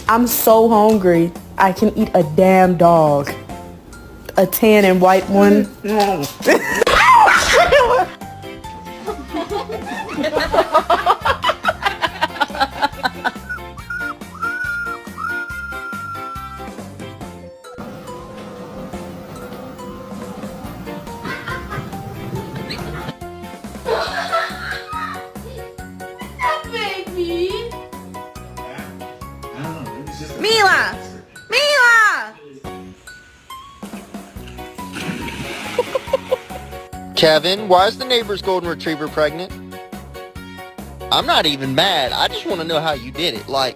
I'm so hungry. I can eat a damn dog. A tan and white one. Baby. Mila! Mila! Kevin, why is the neighbor's golden retriever pregnant? I'm not even mad. I just want to know how you did it. Like,